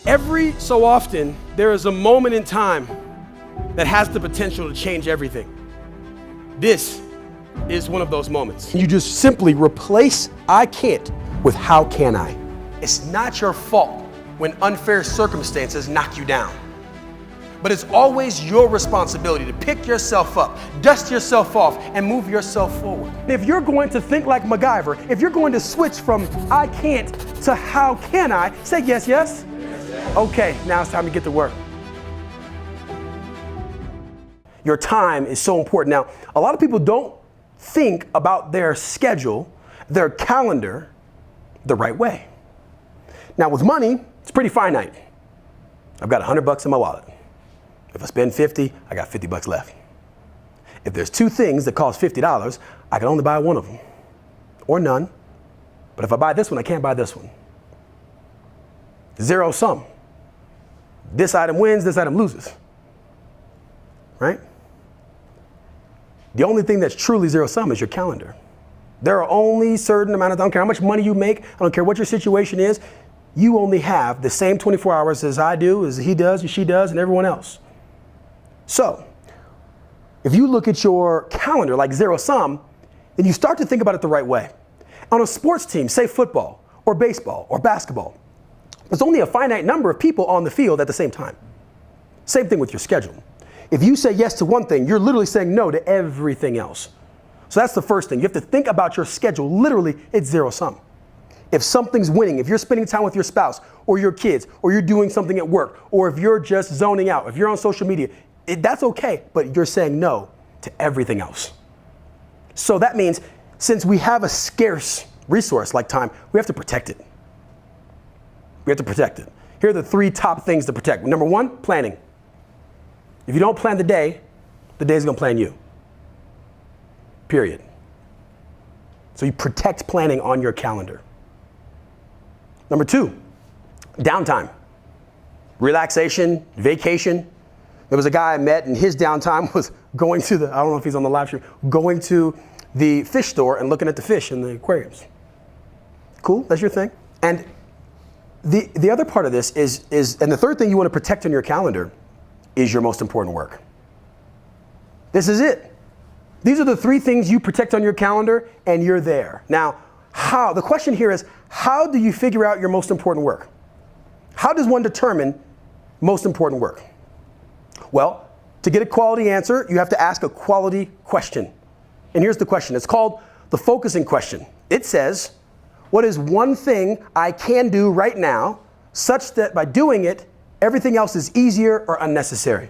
Every so often, there is a moment in time that has the potential to change everything. This is one of those moments. You just simply replace I can't with how can I. It's not your fault when unfair circumstances knock you down. But it's always your responsibility to pick yourself up, dust yourself off, and move yourself forward. If you're going to think like MacGyver, if you're going to switch from I can't to how can I, say yes, yes. Okay, now it's time to get to work. Your time is so important. Now, a lot of people don't think about their schedule, their calendar, the right way. Now, with money, it's pretty finite. I've got $100 in my wallet. If I spend 50, I got $50 left. If there's two things that cost $50, I can only buy one of them, or none. But if I buy this one, I can't buy this one. Zero sum. This item wins, this item loses, right? The only thing that's truly zero sum is your calendar. There are only certain amount of, I don't care how much money you make, I don't care what your situation is, you only have the same 24 hours as I do, as he does, as she does, and everyone else. So, if you look at your calendar like zero sum, then you start to think about it the right way. On a sports team, say football, or baseball, or basketball, there's only a finite number of people on the field at the same time. Same thing with your schedule. If you say yes to one thing, you're literally saying no to everything else. So that's the first thing. You have to think about your schedule. Literally, it's zero sum. If something's winning, if you're spending time with your spouse or your kids, or you're doing something at work, or if you're just zoning out, if you're on social media, that's okay, but you're saying no to everything else. So that means since we have a scarce resource like time, we have to protect it. We have to protect it. Here are the three top things to protect. Number one, planning. If you don't plan the day's gonna plan you. Period. So you protect planning on your calendar. Number two, downtime. Relaxation, vacation. There was a guy I met and his downtime was going to I don't know if he's on the live stream, going to the fish store and looking at the fish in the aquariums. Cool, that's your thing. And the other part of this is, and the third thing you want to protect on your calendar is your most important work. This is it. These are the three things you protect on your calendar and you're there. Now, the question here is, how do you figure out your most important work? How does one determine most important work? Well, to get a quality answer, you have to ask a quality question. And here's the question. It's called the focusing question. It says, what is one thing I can do right now such that by doing it, everything else is easier or unnecessary?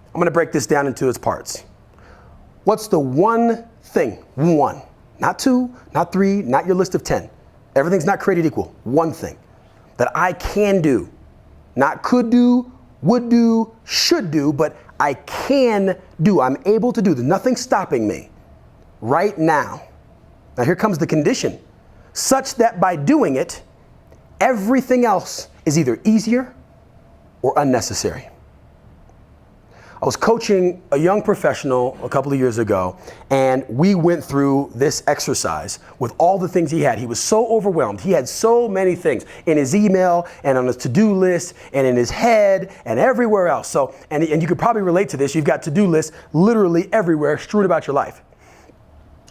I'm going to break this down into its parts. What's the one thing? One. Not two, not three, not your list of 10. Everything's not created equal. One thing that I can do. Not could do, would do, should do, but I can do. I'm able to do. There's nothing stopping me right now. Now here comes the condition. Such that by doing it, everything else is either easier or unnecessary. I was coaching a young professional a couple of years ago, and we went through this exercise with all the things he had. He was so overwhelmed. He had so many things in his email and on his to-do list and in his head and everywhere else. So, and you could probably relate to this. You've got to-do lists literally everywhere strewn about your life.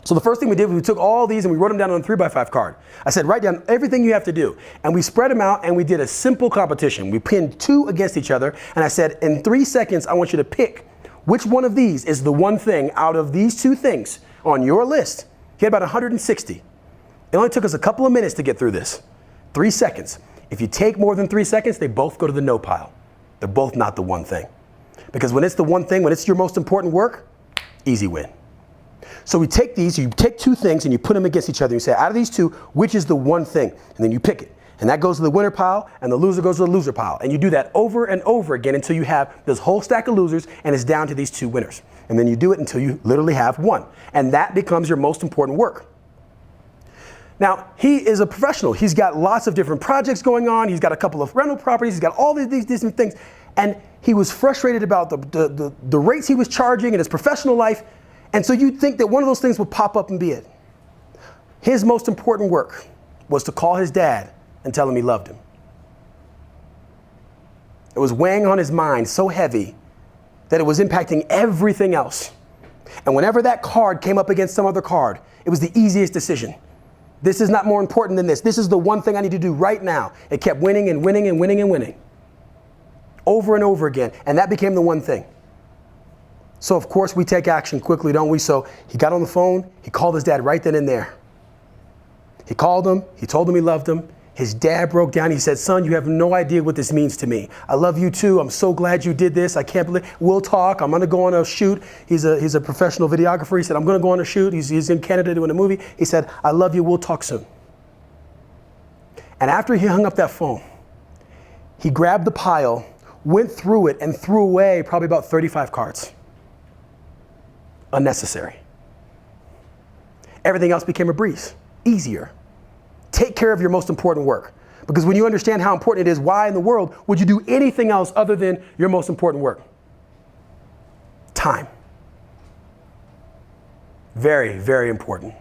So the first thing we did was we took all these and we wrote them down on a 3x5 card. I said, write down everything you have to do. And we spread them out and we did a simple competition. We pinned two against each other. And I said, in 3 seconds, I want you to pick which one of these is the one thing out of these two things on your list. He had about 160. It only took us a couple of minutes to get through this. 3 seconds. If you take more than 3 seconds, they both go to the no pile. They're both not the one thing. Because when it's the one thing, when it's your most important work, easy win. So we take these, you take two things and you put them against each other. You say, out of these two, which is the one thing? And then you pick it. And that goes to the winner pile and the loser goes to the loser pile. And you do that over and over again until you have this whole stack of losers and it's down to these two winners. And then you do it until you literally have one. And that becomes your most important work. Now, he is a professional. He's got lots of different projects going on. He's got a couple of rental properties. He's got all these different things. And he was frustrated about the rates he was charging in his professional life. And so you'd think that one of those things would pop up and be it. His most important work was to call his dad and tell him he loved him. was weighing on his mind so heavy that it was impacting everything else. And whenever that card came up against some other card, it was the easiest decision. This is not more important than this. This is the one thing I need to do right now. It kept winning and winning and winning and winning. Over and over again. And that became the one thing. So of course we take action quickly, don't we? So he got on the phone. He called his dad right then and there. He called him. He told him he loved him. His dad broke down. He said, son, you have no idea what this means to me. I love you too. I'm so glad you did this. I can't believe, we'll talk. I'm going to go on a shoot. He's a professional videographer. He said, I'm going to go on a shoot. He's in Canada doing a movie. He said, I love you. We'll talk soon. And after he hung up that phone, he grabbed the pile, went through it, and threw away probably about 35 cards. Unnecessary. Everything else became a breeze. Easier. Take care of your most important work. Because when you understand how important it is, why in the world would you do anything else other than your most important work? Time. Very, very important.